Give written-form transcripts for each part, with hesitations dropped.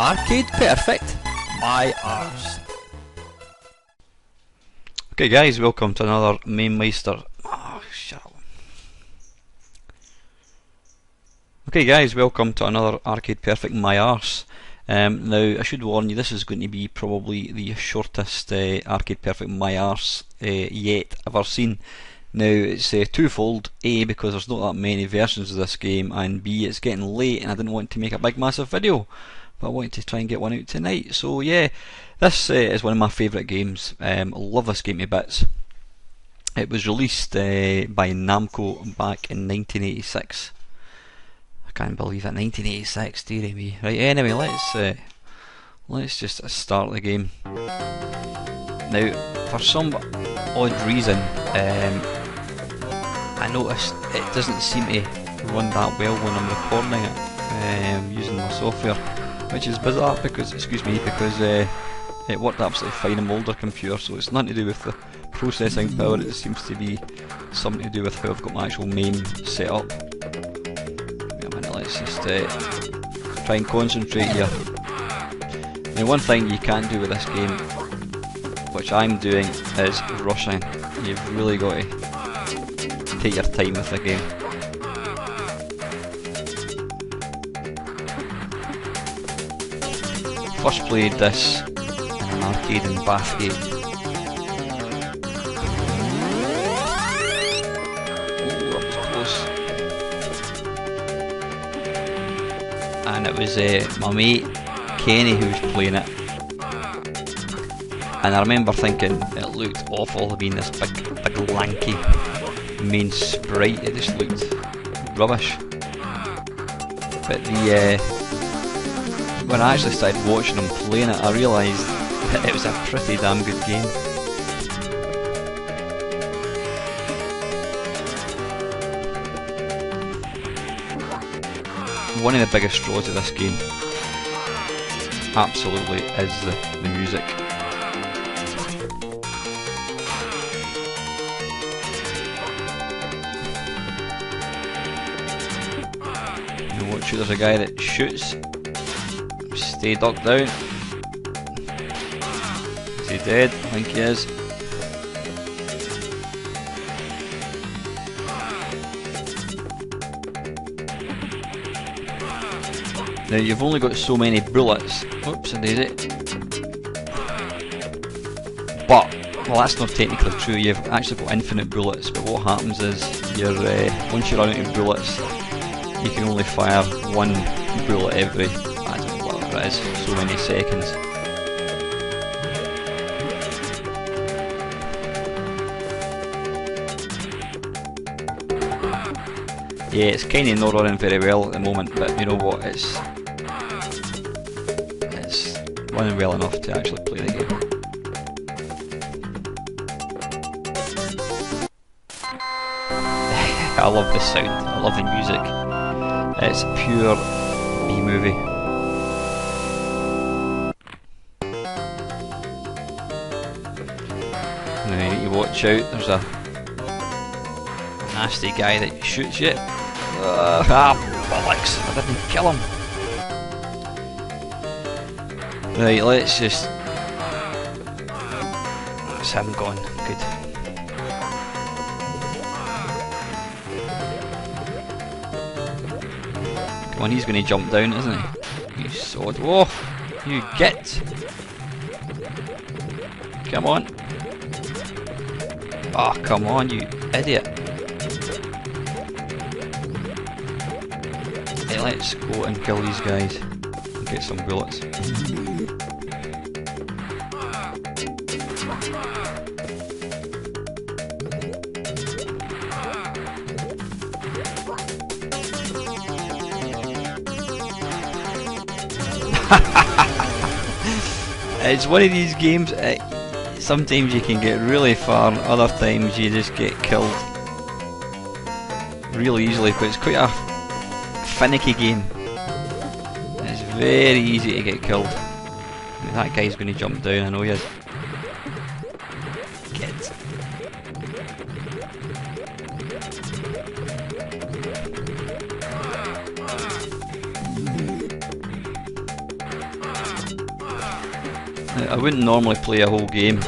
Arcade Perfect, my arse. Okay guys, welcome to another Mamemeister. Oh, shut up. Okay guys, welcome to another Arcade Perfect, my arse. Now I should warn you, this is going to be probably the shortest Arcade Perfect my arse yet ever seen. Now it's twofold: A, because there's not that many versions of this game, and B, it's getting late and I didn't want to make a big massive video, but I wanted to try and get one out tonight. So yeah, this is one of my favourite games. I love this game to bits. It was released by Namco back in 1986. I can't believe it, 1986, dearie me. Right, anyway, let's just start the game. Now, for some odd reason, I noticed it doesn't seem to run that well when I'm recording it using my software, which is bizarre because, excuse me, because it worked absolutely fine on my older computer, so it's nothing to do with the processing power, it seems to be something to do with how I've got my actual MAME set up. Wait a minute, let's just try and concentrate here. Now, one thing you can't do with this game, which I'm doing, is rushing. You've really got to take your time with the game. First played this in an arcade in Bathgate. Oh, that was close. And it was my mate Kenny who was playing it. And I remember thinking it looked awful, being this big lanky main sprite. It just looked rubbish. But when I actually started watching him playing it, I realised that it was a pretty damn good game. One of the biggest draws of this game absolutely is the music. You watch, there's a guy that shoots. Stay ducked down. Is he dead? I think he is. Now you've only got so many bullets. Oops, a daisy. But, well, that's not technically true. You've actually got infinite bullets. But what happens is, once you run out of bullets, you can only fire one bullet every, I don't know whatever it is, so many seconds. Yeah, it's kind of not running very well at the moment, but you know what, it's running well enough to actually play the game. I love the sound, I love the music. It's pure B-movie. Now you need to watch out, there's a nasty guy that shoots you. Bollocks, I didn't kill him. Right, let's just... That's him gone, good. Come on, he's going to jump down, isn't he? You sod. Whoa! You get! Come on! Oh, come on, you idiot! Hey, let's go and kill these guys and get some bullets. It's one of these games, sometimes you can get really far, other times you just get killed really easily, but it's quite a finicky game. It's very easy to get killed. I mean, that guy's going to jump down, I know he is. Get. I wouldn't normally play a whole game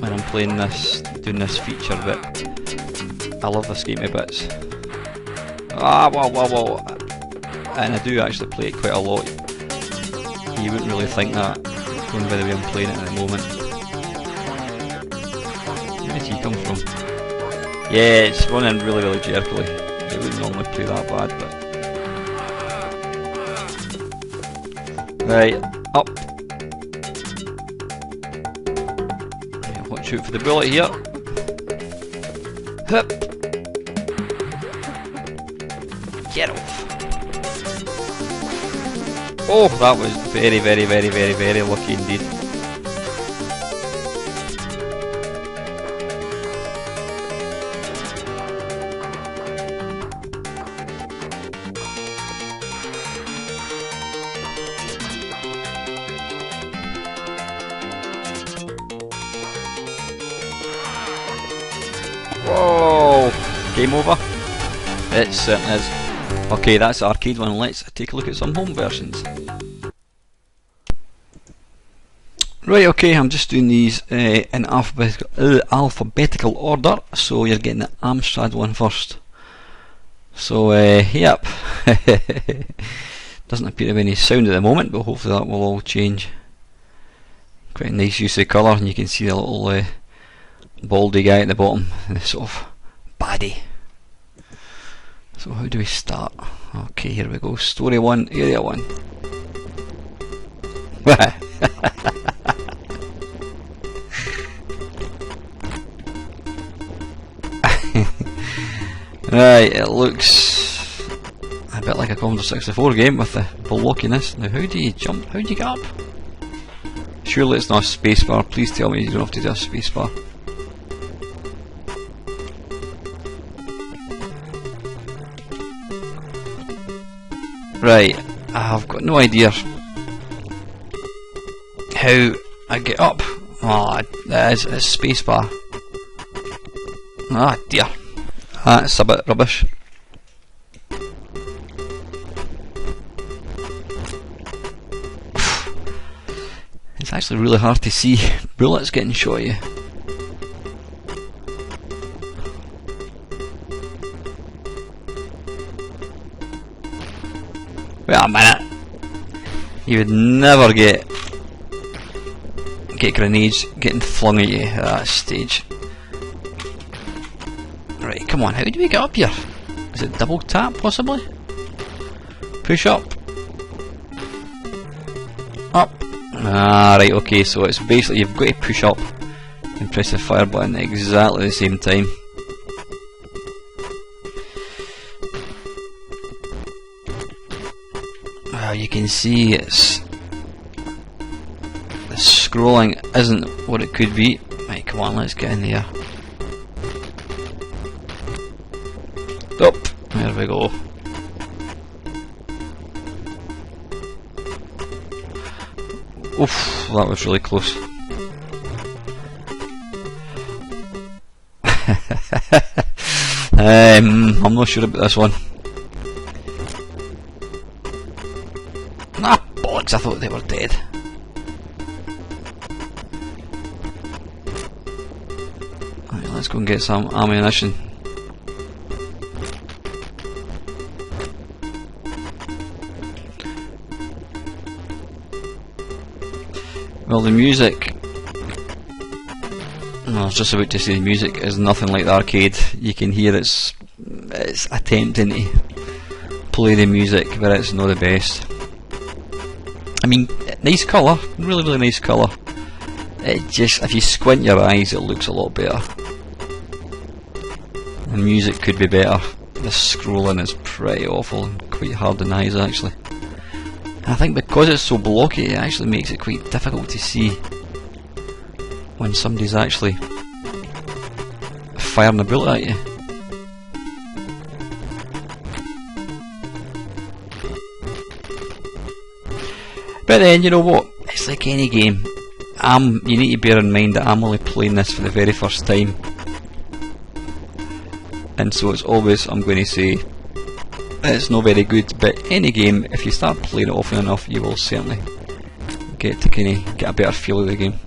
when I'm playing this, doing this feature, but I love this game to bits. Ah, whoa. And I do actually play it quite a lot. You wouldn't really think that, going by the way I'm playing it at the moment. Where did he come from? Yeah, it's running really jerkily. It wouldn't normally play that bad, but... Right, up. Yeah, watch out for the bullet here. Hup. Get off. Oh, that was very lucky indeed. Whoa! Game over? It certainly is. Okay, that's the arcade one. Let's take a look at some home versions. Right, okay, I'm just doing these in alphabetical order, so you're getting the Amstrad one first. So, yep. Doesn't appear to be any sound at the moment, but hopefully that will all change. Quite a nice use of colour, and you can see the little baldy guy at the bottom, the sort of baddie. So how do we start? Okay, here we go. Story 1, Area 1. Right, it looks a bit like a Commodore 64 game with the blockiness. Now how do you jump? How do you get up? Surely it's not a spacebar. Please tell me you don't have to do a spacebar. Right, I've got no idea how I get up. Oh, that is a spacebar. Ah dear, that's a bit rubbish. It's actually really hard to see bullets getting shot at you. Wait a minute. You would never get grenades getting flung at you at that stage. Right, come on, how do we get up here? Is it double tap possibly? Push up. Up. Ah, right, okay, so it's basically you've got to push up and press the fire button at exactly the same time. You can see it's the scrolling isn't what it could be. Right, come on, let's get in there. Up, there we go. Oof, that was really close. I'm not sure about this one. Ah, bollocks, I thought they were dead. Right, let's go and get some ammunition. Well, the music... I was just about to say the music is nothing like the arcade. You can hear it's attempting to play the music, but it's not the best. I mean, nice colour, really nice colour. It just, if you squint your eyes, it looks a lot better. The music could be better. The scrolling is pretty awful and quite hard on the eyes actually. And I think because it's so blocky, it actually makes it quite difficult to see when somebody's actually firing a bullet at you. But then, you know what, it's like any game. You need to bear in mind that I'm only playing this for the very first time, and so it's always, I'm going to say, it's not very good, but any game, if you start playing it often enough, you will certainly get to kind of get a better feel of the game.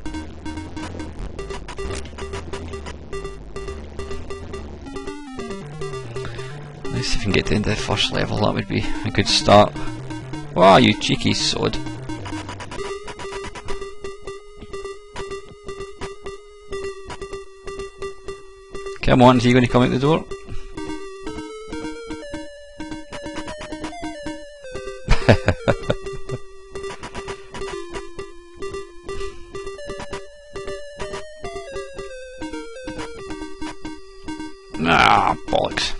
Let's see if we can get to the end of the first level. That would be a good start. Wow, you cheeky sod. Come on, is he going to come out the door? Ah, bollocks.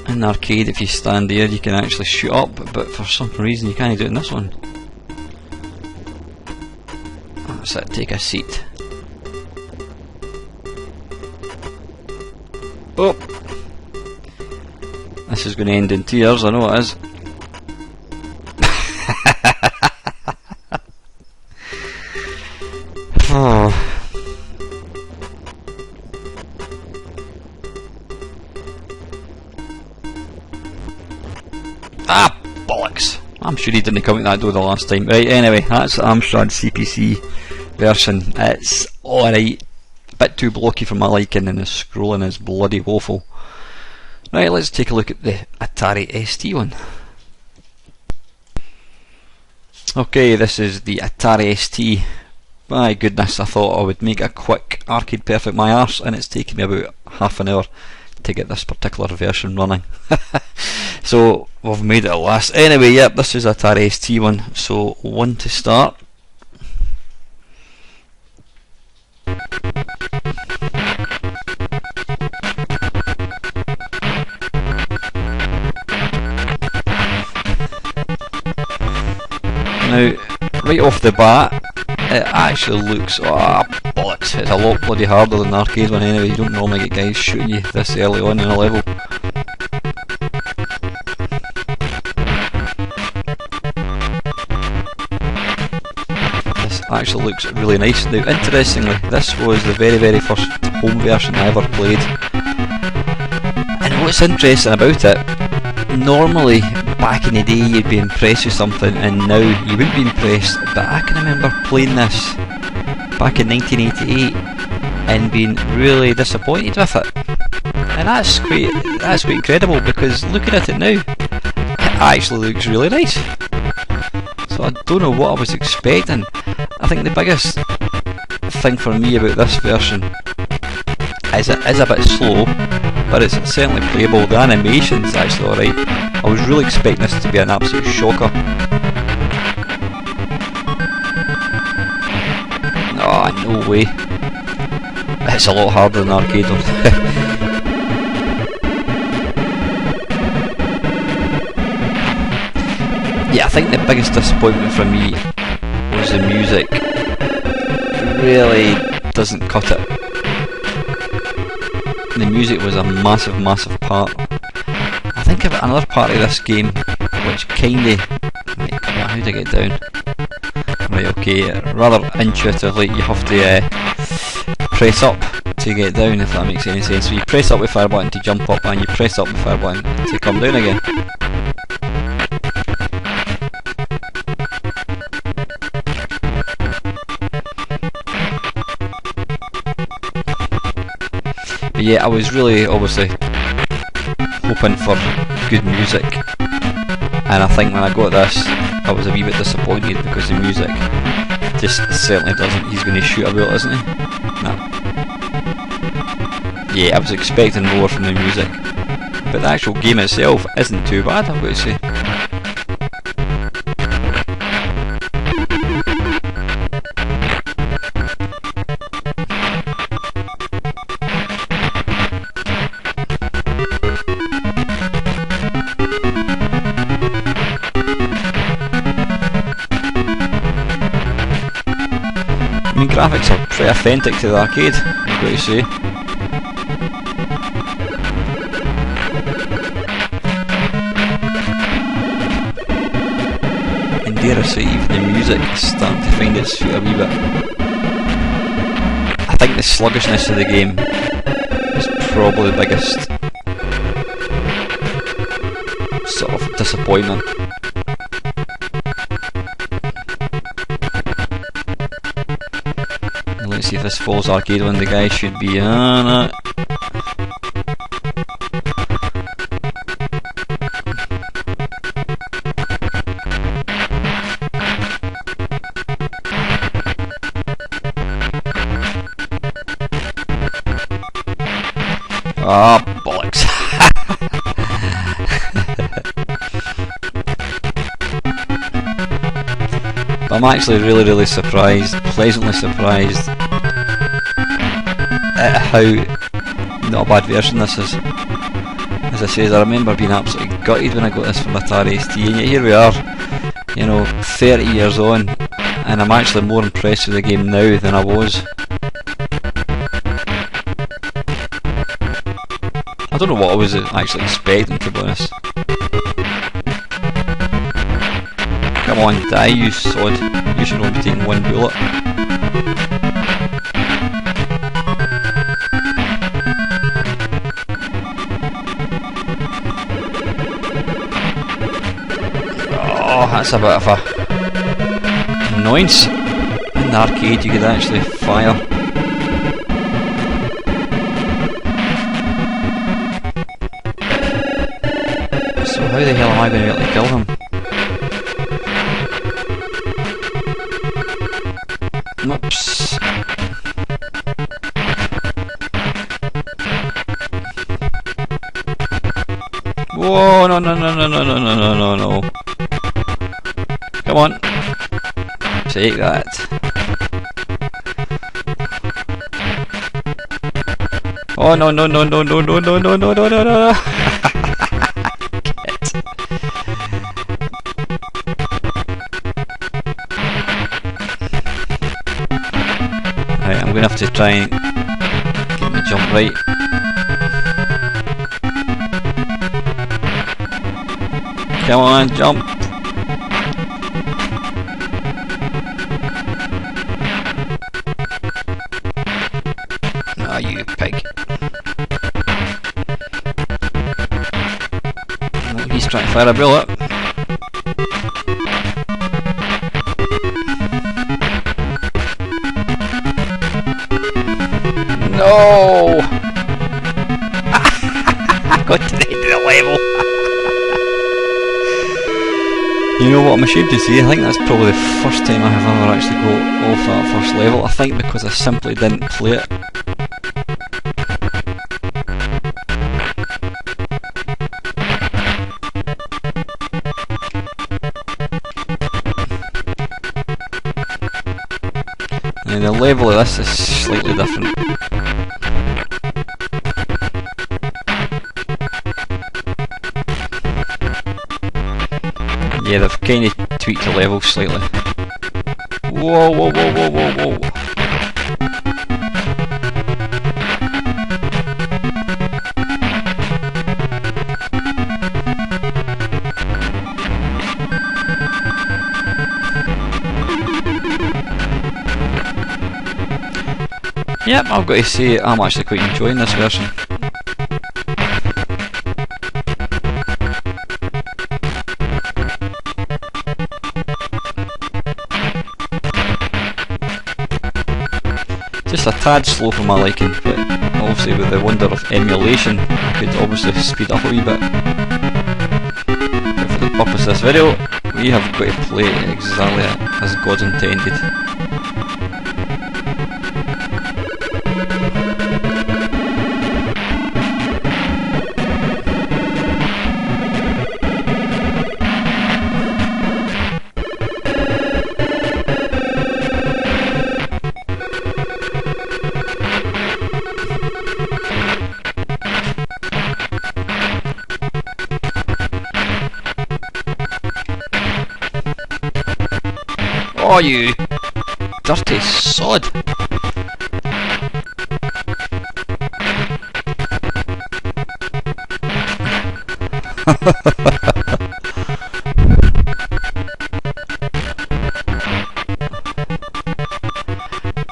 In the arcade, if you stand there, you can actually shoot up, but for some reason you can't do it in this one. That's it, take a seat. Oh! This is going to end in tears, I know it is. Oh. Ah, bollocks! I'm sure he didn't come out that door the last time. Right, anyway, that's the Amstrad CPC version. It's alright. A bit too blocky for my liking, and the scrolling is bloody woeful. Right, let's take a look at the Atari ST one. Okay, this is the Atari ST. My goodness, I thought I would make a quick arcade perfect my arse, and it's taken me about half an hour to get this particular version running. So we've made it at last. Anyway, yep, this is Atari ST one. So one to start. Now, right off the bat, it actually looks, bollocks, it's a lot bloody harder than the arcade one anyway. You don't normally get guys shooting you this early on in a level. This actually looks really nice. Now, interestingly, this was the very first home version I ever played. And what's interesting about it, normally back in the day you'd be impressed with something and now you wouldn't be impressed, but I can remember playing this back in 1988 and being really disappointed with it. And that's quite incredible, because looking at it now, it actually looks really nice. So I don't know what I was expecting. I think the biggest thing for me about this version is it is a bit slow, but it's certainly playable. The animation's actually alright. I was really expecting this to be an absolute shocker. Oh, no way. It's a lot harder than the arcade one. Yeah, I think the biggest disappointment for me was the music. It really doesn't cut it. The music was a massive part. I think of another part of this game which kinda, right, come on, how do I get down? Right, okay, rather intuitively you have to press up to get down, if that makes any sense. So you press up with fire button to jump up, and you press up with fire button to come down again. But yeah, I was really obviously hoping for good music, and I think when I got this I was a wee bit disappointed because the music just certainly doesn't. He's going to shoot a bullet, isn't he? No. Yeah, I was expecting more from the music, but the actual game itself isn't too bad, I've got to say. I mean, graphics are pretty authentic to the arcade, I've got to say. And dare I say, even the music is starting to find its feet a wee bit. I think the sluggishness of the game is probably the biggest sort of disappointment. see if this falls arcade one. The guy should be on it. Ah, bollocks. But I'm actually really surprised, pleasantly surprised at how not a bad version this is. As I say, I remember being absolutely gutted when I got this from Atari ST, and yet here we are, you know, 30 years on, and I'm actually more impressed with the game now than I was. I don't know what I was actually expecting, to be honest. Come on, die, you sod. You should only be taking one bullet. Oh, that's a bit of a annoyance. In the arcade you could actually fire. So how the hell am I going to be able to kill him? Oops. Whoa, no. Come on. Take that. Oh no. Right, I'm going to have to try and get my jump right. Come on, jump! Ah, you pig. Oh, he's trying to fire a bullet. No! I got to the end of the level. You know what, I'm ashamed to say, I think that's probably the first time I have ever actually got off that first level. I think because I simply didn't play it. And the level of this is slightly different. Yeah, they've kind of tweaked the level slightly. Whoa. Yep, I've got to say, I'm actually quite enjoying this version. Just a tad slow for my liking, but obviously with the wonder of emulation I could obviously speed up a wee bit. But for the purpose of this video, we have got to play it exactly as God intended. Oh, you dirty sod!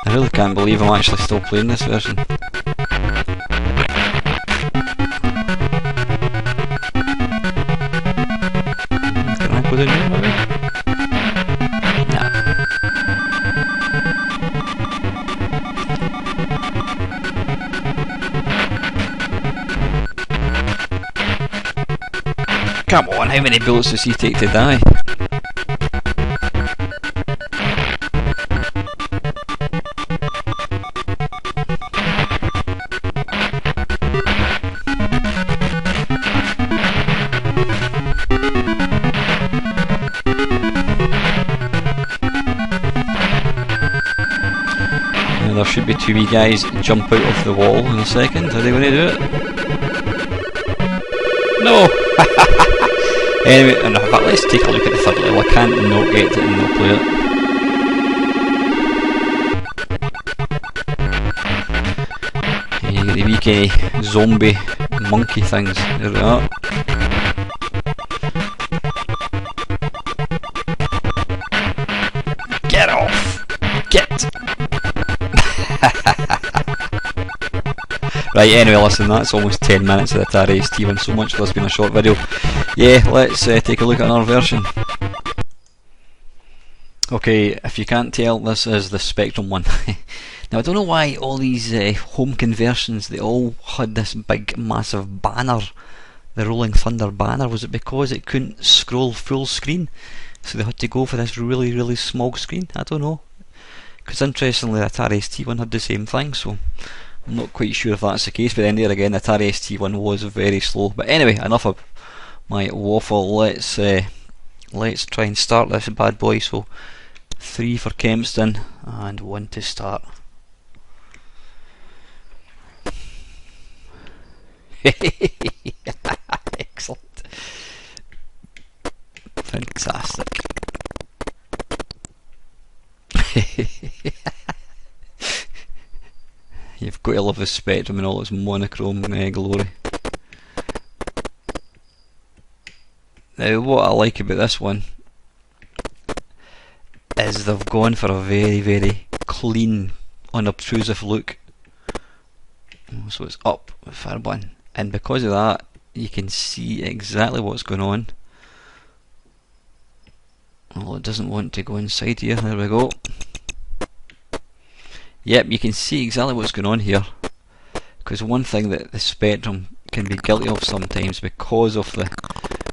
I really can't believe I'm actually still playing this version. Can I go down here maybe? Come on, how many bullets does he take to die? Now there should be two wee guys jump out of the wall in a second. Are they going to do it? No! Anyway, in fact, let's take a look at the third level. I can't not get it and not play it. And you get the wee zombie monkey things. There we are. Get off! Get! Right, anyway, listen, that's almost 10 minutes of the Atari ST one, so much for this being a short video. Yeah, let's take a look at another version. Okay, if you can't tell, this is the Spectrum one. Now, I don't know why all these home conversions, they all had this big, massive banner, the Rolling Thunder banner. Was it because it couldn't scroll full screen? So they had to go for this really, really small screen? I don't know. Because interestingly, the Atari ST one had the same thing, so I'm not quite sure if that's the case, but then there again, the Atari ST one was very slow. But anyway, enough of my waffle. Let's try and start this bad boy. So 3 for Kempston and 1 to start. Excellent. Fantastic. You've got to love the Spectrum and all its monochrome glory. Now, what I like about this one is they've gone for a very, very clean, unobtrusive look. So it's up with fire button, and because of that, you can see exactly what's going on. Well, it doesn't want to go inside here. There we go. Yep, you can see exactly what's going on here. Because one thing that the Spectrum can be guilty of sometimes, because of the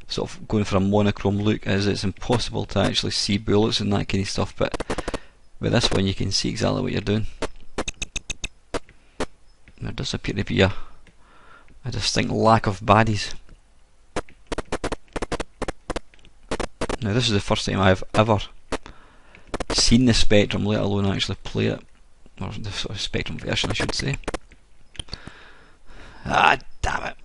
sort of going for a monochrome look, is it's impossible to actually see bullets and that kind of stuff. But with this one, you can see exactly what you're doing. There does appear to be a distinct lack of baddies. Now, this is the first time I've ever seen the Spectrum, let alone actually play it. Or the sort of Spectrum version, I should say. Ah, damn it.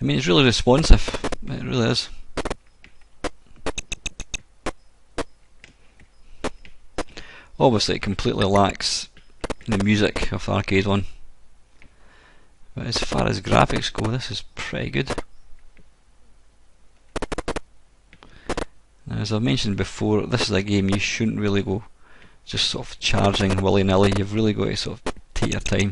I mean, it's really responsive. It really is. Obviously, it completely lacks the music of the arcade one. But as far as graphics go, this is pretty good. Now, as I've mentioned before, this is a game you shouldn't really go just sort of charging willy-nilly. You've really got to sort of take your time.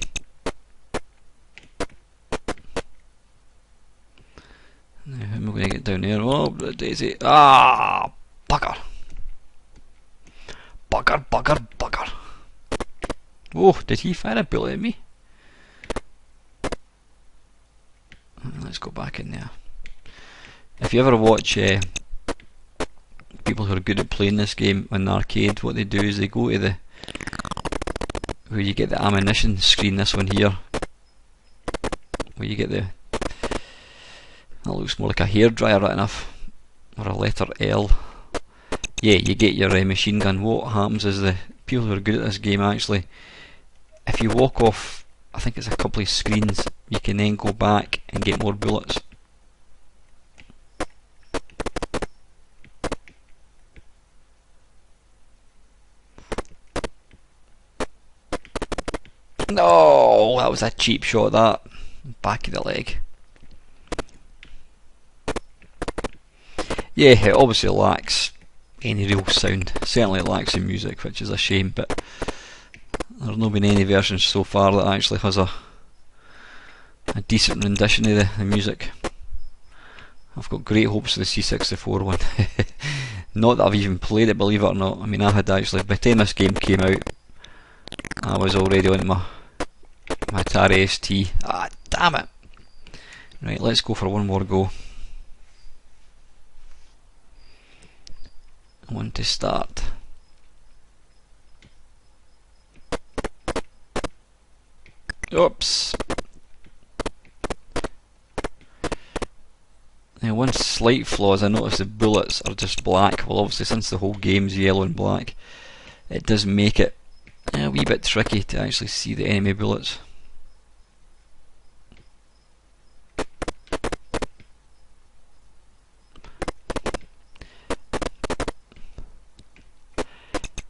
Now, how am I going to get down there? Oh, Daisy. Ah, bugger. Bugger, bugger, bugger. Oh, did he fire a bullet at me? Let's go back in there. If you ever watch people who are good at playing this game in the arcade, what they do is they go to the where you get the ammunition screen, this one here, where you get that looks more like a hairdryer, right enough, or a letter L. Yeah, you get your machine gun. What happens is the people who are good at this game actually, if you walk off, I think it's a couple of screens, you can then go back and get more bullets. No, that was a cheap shot, that. Back of the leg. Yeah, it obviously lacks any real sound. Certainly it lacks the music, which is a shame, but there's not been any versions so far that actually has a decent rendition of the music. I've got great hopes for the C64 one. Not that I've even played it, believe it or not. I mean, I had actually, by the time this game came out, I was already on my my Atari ST. Ah, damn it! Right, let's go for one more go. I want to start. Oops. Now, one slight flaw is I notice the bullets are just black. Well, obviously, since the whole game's yellow and black, it does make it a wee bit tricky to actually see the enemy bullets.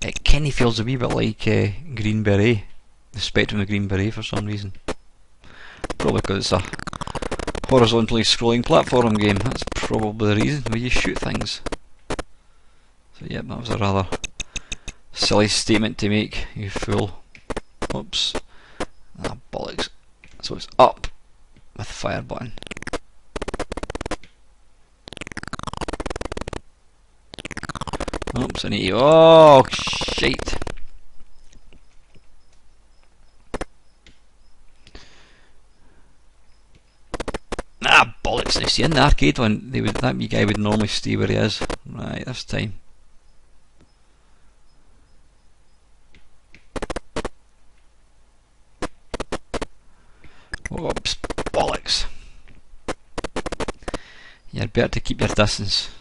It kinda feels a wee bit like Green Beret, the Spectrum of Green Beret for some reason. Probably because it's a horizontally scrolling platform game. That's probably the reason where you shoot things. So yeah, that was a rather silly statement to make, you fool. Oops. Ah, bollocks. So it's up with the fire button. Oops, I need to. Oh, shite. Ah, bollocks. Now, see, in the arcade one, that wee guy would normally stay where he is. Right, this time. Oops, bollocks. You're better to keep your distance.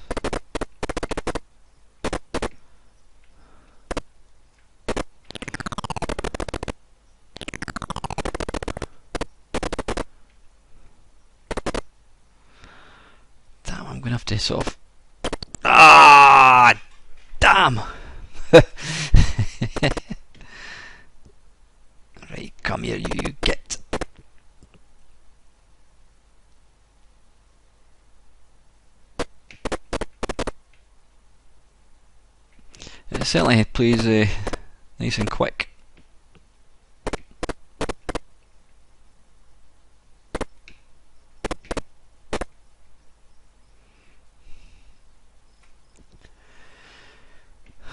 Damn, I'm gonna have to sort of. Ah, damn! Right, come here, you git. It certainly plays nice and quick.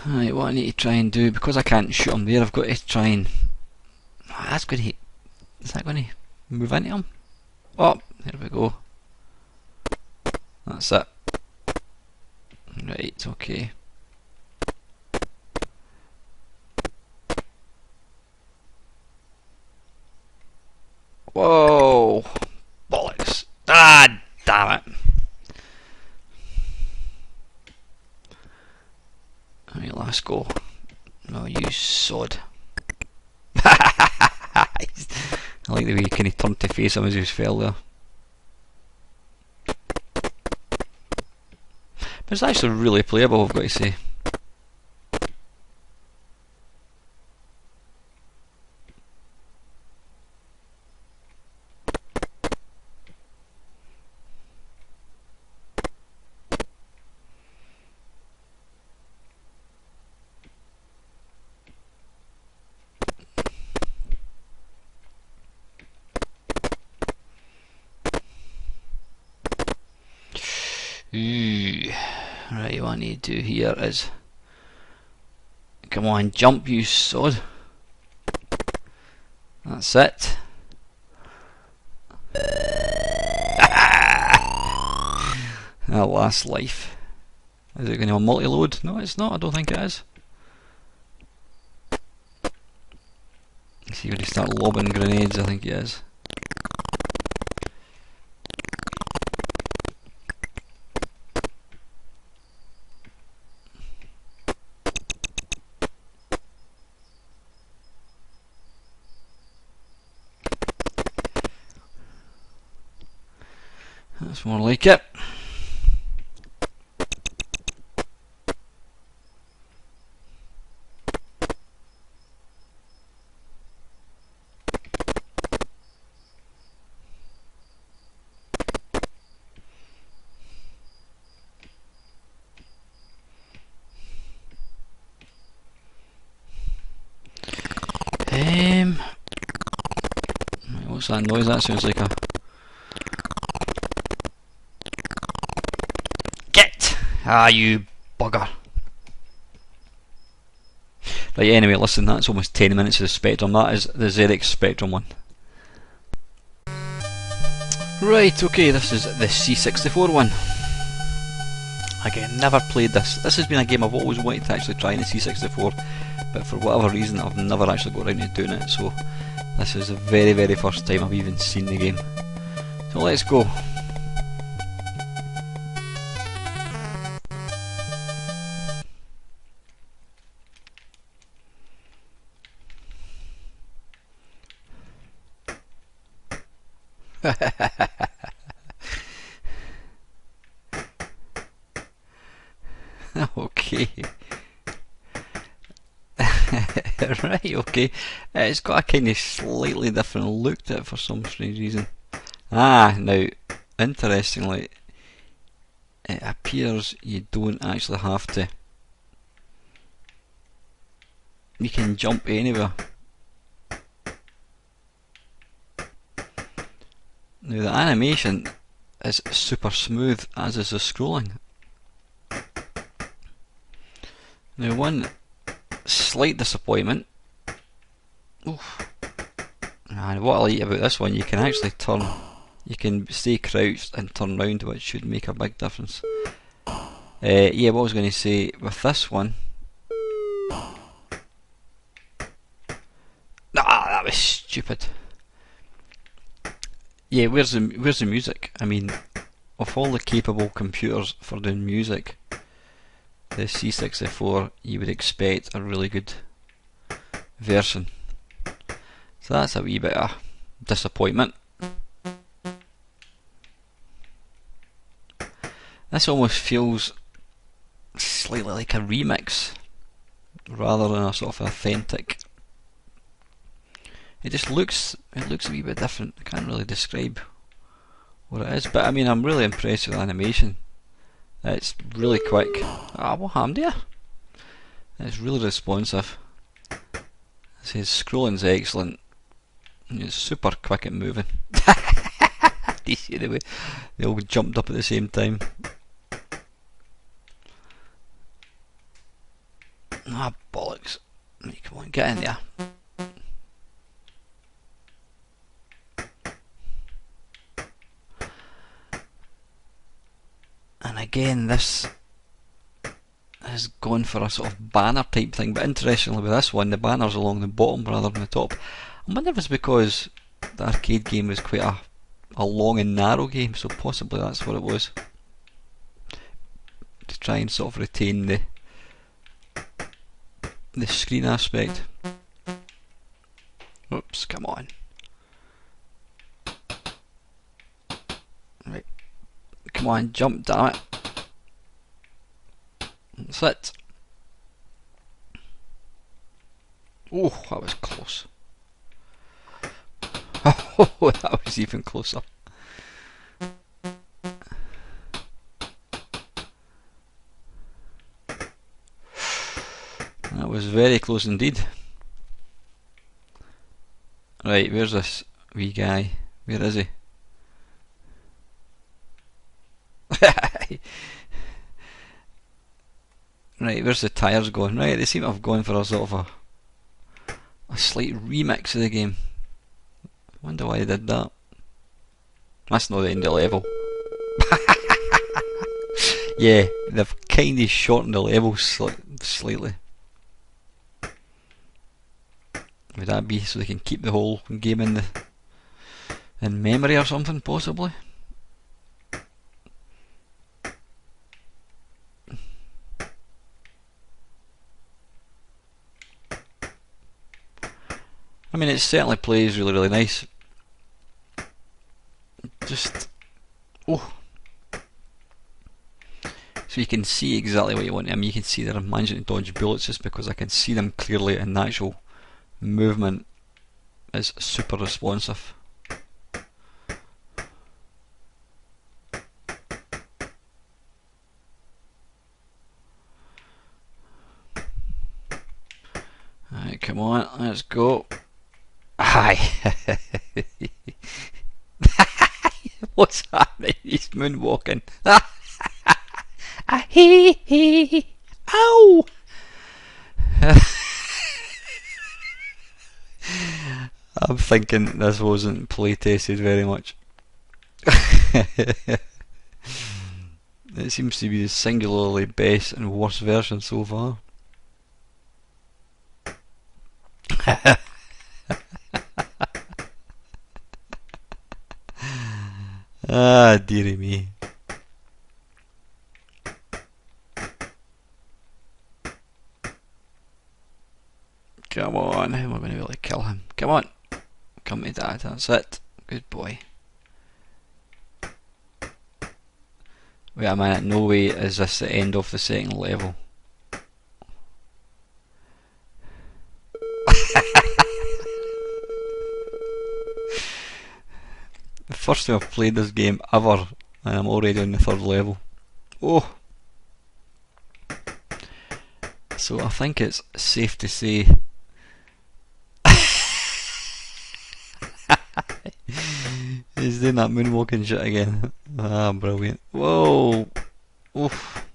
Right, what I need to try and do, because I can't shoot him there, I've got to try and. Oh, that's going to. Is that going to move into him? Oh, there we go. That's it. Right, okay. Whoa! Bollocks! Ah, damn it! Right, last go. No, you sod. I like the way he kind of turned to face him as he fell there. But it's actually really playable, I've got to say. Ooh. Right, what I need to do here is. Come on, jump, you sod. That's it. That last life. Is it going to have a multi-load? No, it's not. I don't think it is. See when you start lobbing grenades, I think it is. That's more like it. What's that noise? That sounds like a. Get! Ah, you bugger. Right, anyway, listen, that's almost 10 minutes of the Spectrum. That is the ZX Spectrum one. Right, okay, this is the C64 one. Again, never played this. This has been a game I've always wanted to actually try in the C64, but for whatever reason I've never actually got around to doing it, so this is the very, very first time I've even seen the game. So let's go. Okay. Right, okay. It's got a kind of slightly different look to it for some strange reason. Ah, now, interestingly, it appears you don't actually have to. You can jump anywhere. Now the animation is super smooth, as is the scrolling. Now one slight disappointment. Oof. And what I like about this one, you can actually turn, you can stay crouched and turn round, which should make a big difference. Yeah, what I was going to say, with this one... Ah, that was stupid. Yeah, where's the music? I mean, of all the capable computers for doing music, the C64, you would expect a really good version. So that's a wee bit of disappointment. This almost feels slightly like a remix rather than a sort of authentic. It just looks a wee bit different. I can't really describe what it is, but I mean, I'm really impressed with the animation. It's really quick. Ah, what happened here? It's really responsive. It says scrolling's excellent. It's super quick at moving. Do you see the way they all jumped up at the same time? Ah, bollocks. Right, come on, get in there. And again, this is going for a sort of banner type thing, but interestingly with this one, the banner's along the bottom rather than the top. I wonder if it's because the arcade game was quite a long and narrow game, so possibly that's what it was. To try and sort of retain the screen aspect. Oops, come on. Right. Come on, jump, damn it. That's it. Oh, that was close. Oh, that was even closer. That was very close indeed. Right, where's this wee guy? Where is he? Right, where's the tyres going? Right, they seem to have gone for a sort of a slight remix of the game. I wonder why they did that. That's not the end of the level. Yeah, they've kind of shortened the levels slightly. Would that be so they can keep the whole game in memory or something, possibly? I mean, it certainly plays really, really nice. Just, oh, so you can see exactly what you want. I mean, you can see that I'm managing to dodge bullets just because I can see them clearly, and the actual movement is super responsive. Alright, come on, let's go. Aye. What's happening? He's moonwalking. Ow! I'm thinking this wasn't play tested very much. It seems to be the singularly best and worst version so far. Ah, dearie me. Come on, we're going to be able to kill him. Come on, come to dad, that's it. Good boy. Wait a minute, no way is this the end of the second level. The first time I've played this game ever, and I'm already on the third level. Oh! So I think it's safe to say he's doing that moonwalking shit again. Ah, brilliant. Whoa! Oof.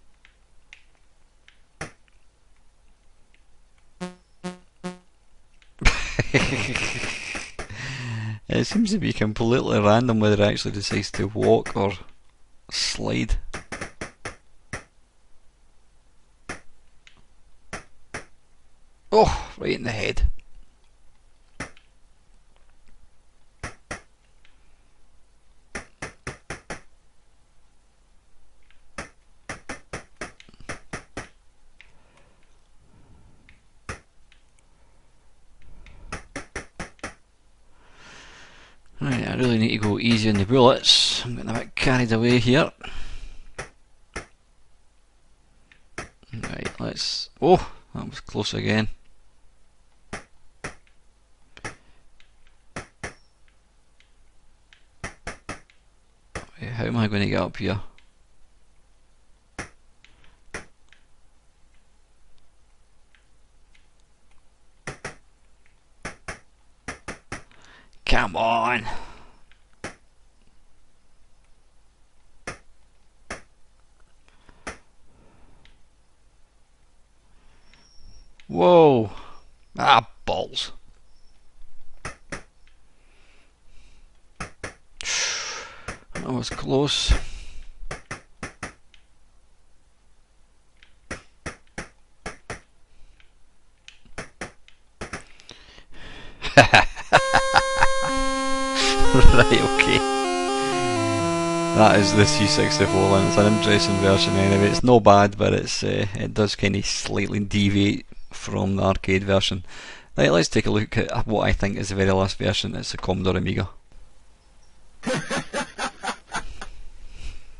It seems to be completely random whether it actually decides to walk or slide. Oh, right in the head. Right, I really need to go easy on the bullets. I'm getting a bit carried away here. Right, let's... Oh, that was close again. Right, how am I going to get up here? Come on! Whoa! Ah, balls. That was close. Right, okay. That is the C64 one. It's an interesting version anyway. It's not bad, but it does kind of slightly deviate from the arcade version. Right, let's take a look at what I think is the very last version. It's the Commodore Amiga.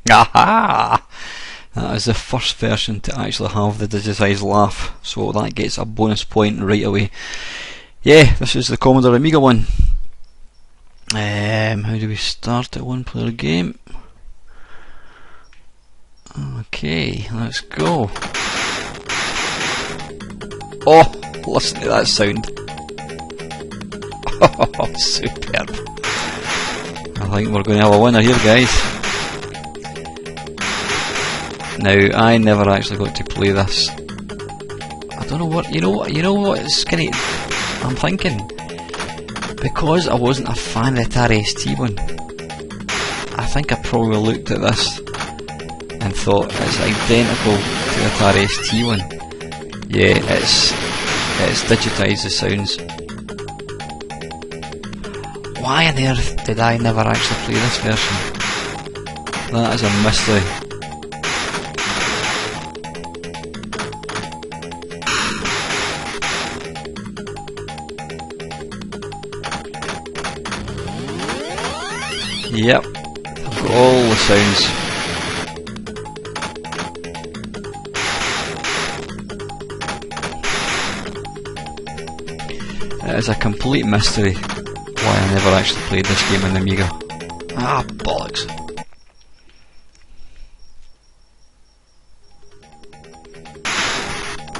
Aha! That is the first version to actually have the digitised laugh, so that gets a bonus point right away. Yeah, this is the Commodore Amiga one. How do we start a one-player game? Okay, let's go. Oh, listen to that sound. Oh, superb. I think we're going to have a winner here, guys. Now, I never actually got to play this. I don't know what, you know what it's kind of, I'm thinking. Because I wasn't a fan of the Atari ST one, I think I probably looked at this and thought it's identical to the Atari ST one. Yeah, it's digitised the sounds. Why on earth did I never actually play this version? That is a mystery. Yep, I've got all the sounds. It is a complete mystery why I never actually played this game on the Amiga. Ah, bollocks.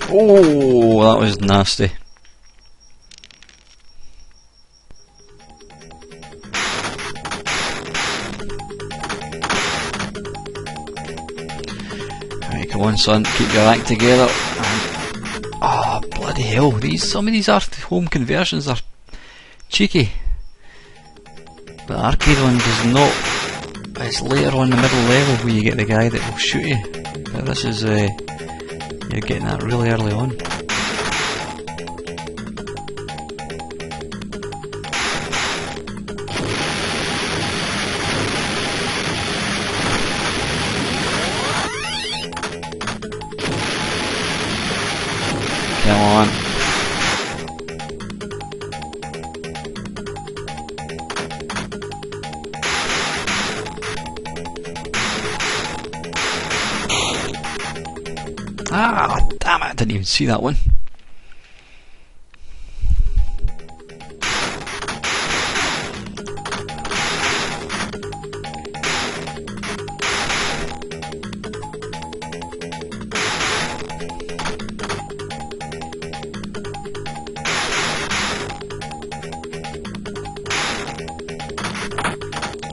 Oh, that was nasty. Right, come on son, keep your act together. Oh, bloody hell, some of these home conversions are cheeky. The arcade one does not It's later on the middle level where you get the guy that will shoot you. But this is, you're getting that really early on. Come on. Ah, damn it, I didn't even see that one.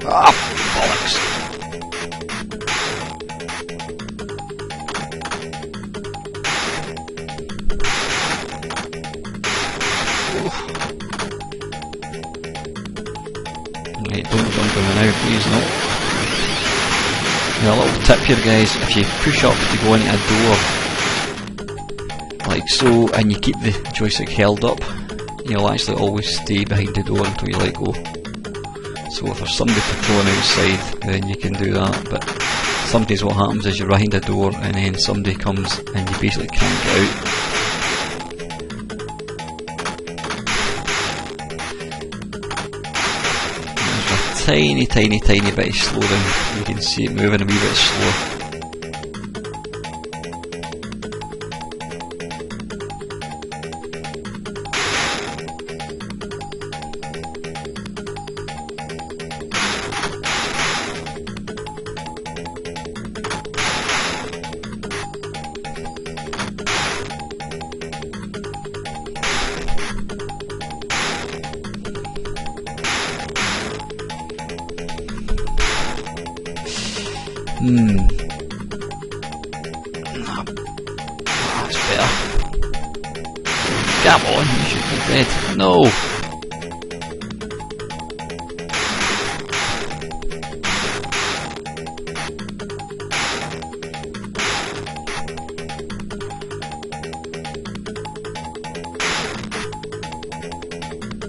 Ah, bollocks. Right, don't jump in now, please, no. Now, a little tip here, guys, if you push up to go into a door, like so, and you keep the joystick held up, you'll actually always stay behind the door until you let go. So if there's somebody patrolling outside, then you can do that, but sometimes what happens is you're behind a door and then somebody comes and you basically can't get out. Tiny bit of slow down. You can see it moving a wee bit slow. That's better. Come on, you should be dead. No!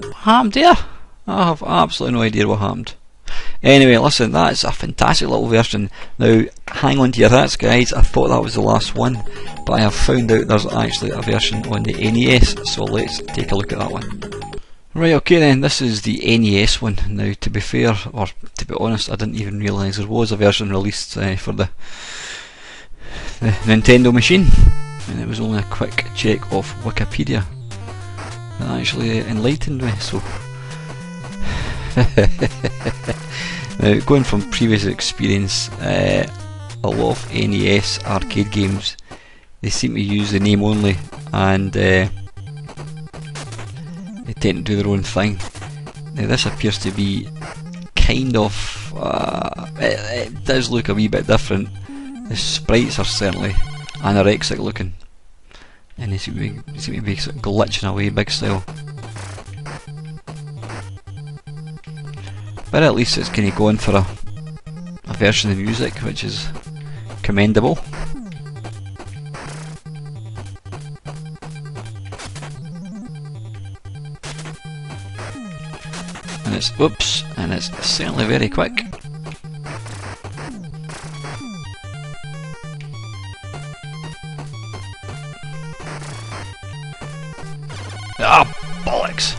What happened here? I have absolutely no idea what happened. Anyway, listen, that's a fantastic little version. Now, hang on to your hats, guys. I thought that was the last one, but I have found out there's actually a version on the NES, so let's take a look at that one. Right, okay then, this is the NES one. Now, to be fair, or to be honest, I didn't even realise there was a version released for the Nintendo machine, and it was only a quick check off Wikipedia that actually enlightened me, so... Now, going from previous experience, a lot of NES arcade games, they seem to use the name only, and they tend to do their own thing. Now, this appears to be kind of, it does look a wee bit different. The sprites are certainly anorexic looking, and they seem to be sort of glitching away big style. But at least it's kind of going for a version of music, which is commendable. And it's, oops, and it's certainly very quick. Ah, bollocks!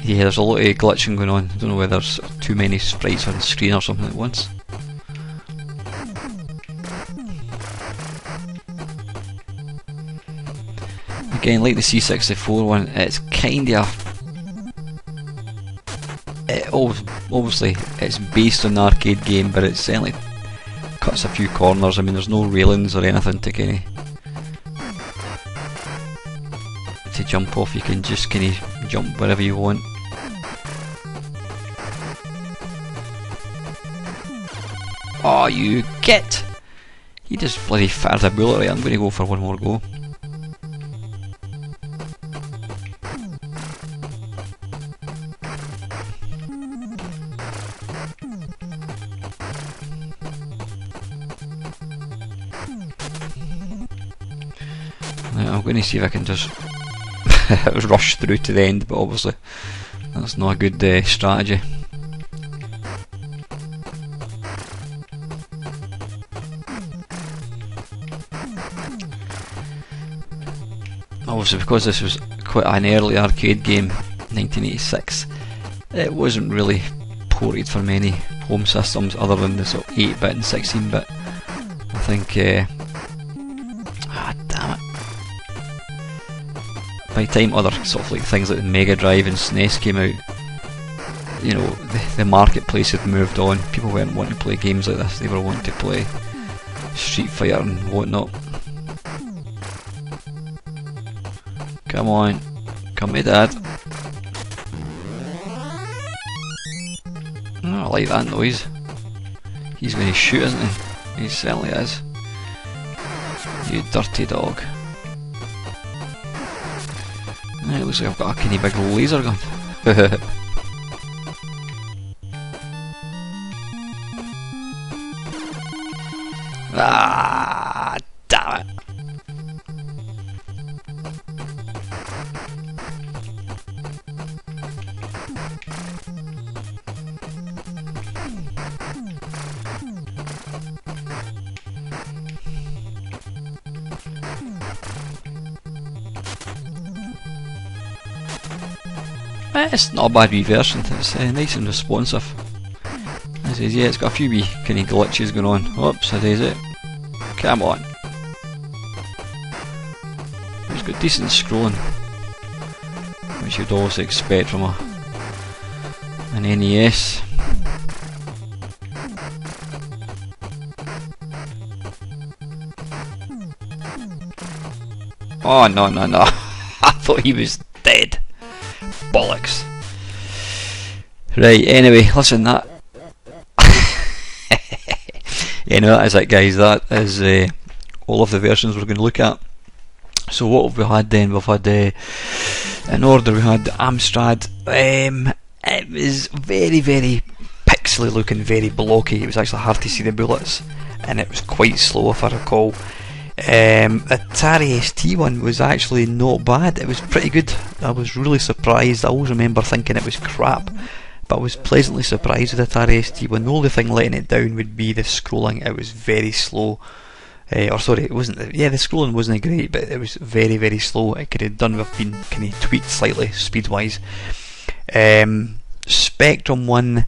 Yeah, there's a lot of glitching going on. I don't know whether there's too many sprites on the screen or something at once. Again, like the C64 one, it's kind of... obviously, it's based on the arcade game, but it certainly cuts a few corners. I mean, there's no railings or anything to kind of... to jump off. You can just kind of jump wherever you want. Oh, you git! He just bloody fired a bullet. Right, I'm going to go for one more go. I'm going to see if I can just rush through to the end, but obviously that's not a good strategy. Obviously, because this was quite an early arcade game, 1986, it wasn't really ported for many home systems other than the sort of 8-bit and 16-bit. I think, damn it. By the time other sort of like things like the Mega Drive and SNES came out, you know, the marketplace had moved on. People weren't wanting to play games like this, they were wanting to play Street Fighter and whatnot. Come on, come here, Dad. Oh, I like that noise. He's going to shoot, isn't he? He certainly is. You dirty dog. It looks like I've got a kinny big laser gun. Ah, damn it. It's not a bad wee version, it's nice and responsive. It says, yeah, it's got a few wee kind of glitches going on. Oops, it is it. Come on. It's got decent scrolling, which you'd always expect from an NES. Oh no no no, I thought he was dead. Bollocks. Right, anyway, listen, that that is it, guys. That is all of the versions we're going to look at. So what have we had then? We've had, in order, we had Amstrad. It was very, very pixely looking, very blocky. It was actually hard to see the bullets, and it was quite slow if I recall. Atari ST one was actually not bad. It was pretty good. I was really surprised. I always remember thinking it was crap, but I was pleasantly surprised with Atari ST one. The only thing letting it down would be the scrolling. It was very slow. Or sorry, it wasn't. Yeah, the scrolling wasn't great, but it was very, very slow. It could have done with being kind of tweaked slightly speed-wise. Spectrum one,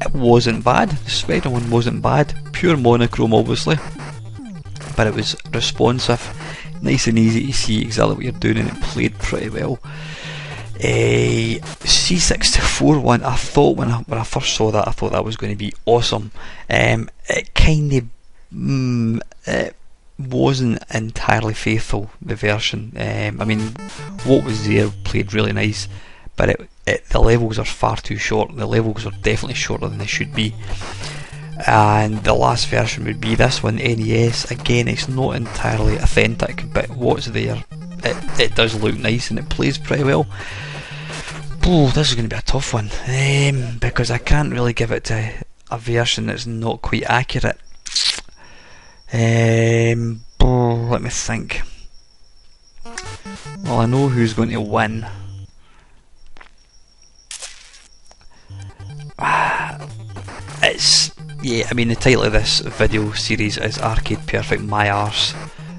it wasn't bad. The Spectrum one wasn't bad. Pure monochrome, obviously, but it was responsive, nice and easy to see exactly what you're doing, and it played pretty well. C64 one, I thought when I first saw that, I thought that was going to be awesome. It kind of it wasn't entirely faithful, the version. I mean, what was there played really nice, but the levels are far too short. The levels are definitely shorter than they should be. And the last version would be this one, NES. Again, it's not entirely authentic, but what's there, it does look nice and it plays pretty well. Oh, this is going to be a tough one, because I can't really give it to a version that's not quite accurate. Let me think. Well, I know who's going to win. Yeah, I mean, the title of this video series is Arcade Perfect My Arse,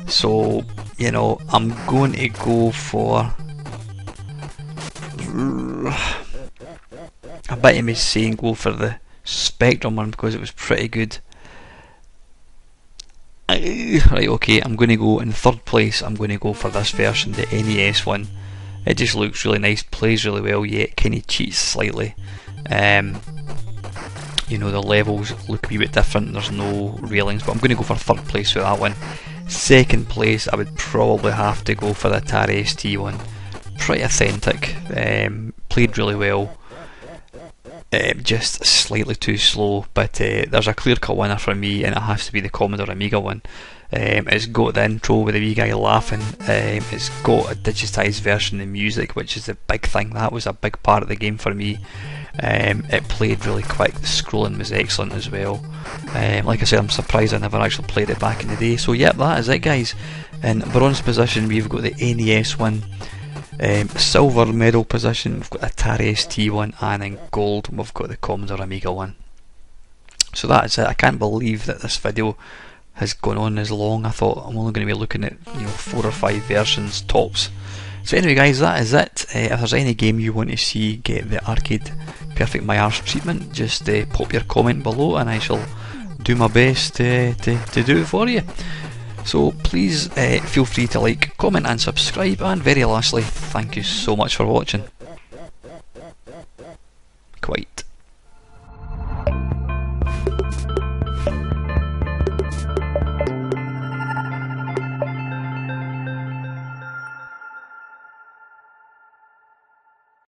so you know, I'm going to go for, I bet you me saying go for the Spectrum one because it was pretty good. Right, okay, I'm going to go in third place. I'm going to go for this version, the NES one. It just looks really nice, plays really well, yet kind of cheats slightly. You know, the levels look a wee bit different, there's no railings, but I'm going to go for third place with that one. Second place, I would probably have to go for the Atari ST one. Pretty authentic, played really well, just slightly too slow, but there's a clear cut winner for me, and it has to be the Commodore Amiga one. It's got the intro with the wee guy laughing, it's got a digitised version of the music, which is the big thing. That was a big part of the game for me. It played really quick, the scrolling was excellent as well. Like I said, I'm surprised I never actually played it back in the day. So yep, that is it, guys. In bronze position we've got the NES one. Silver medal position we've got the Atari ST one, and in gold we've got the Commodore Amiga one. So that is it. I can't believe that this video has gone on as long. I thought I'm only going to be looking at 4 or 5 versions tops. So anyway guys, that is it. If there's any game you want to see get the Arcade Perfect My Arse treatment, just pop your comment below and I shall do my best to do it for you. So please feel free to like, comment and subscribe, and very lastly, thank you so much for watching. Quite.